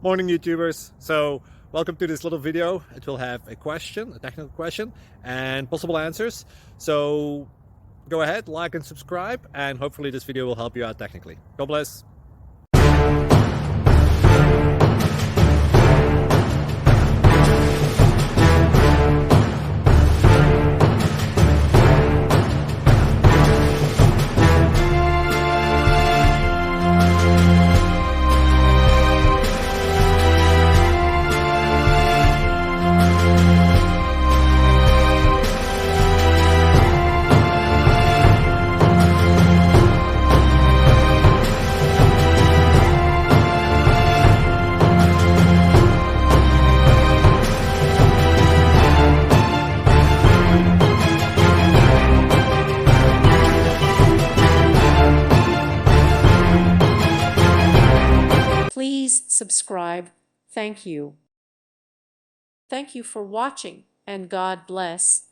Morning YouTubers. So welcome to this little video. It will have a question, a technical question, and possible answers. So go ahead, like and subscribe, and hopefully this video will help you out technically. God bless. Please subscribe. Thank you. Thank you for watching, and God bless.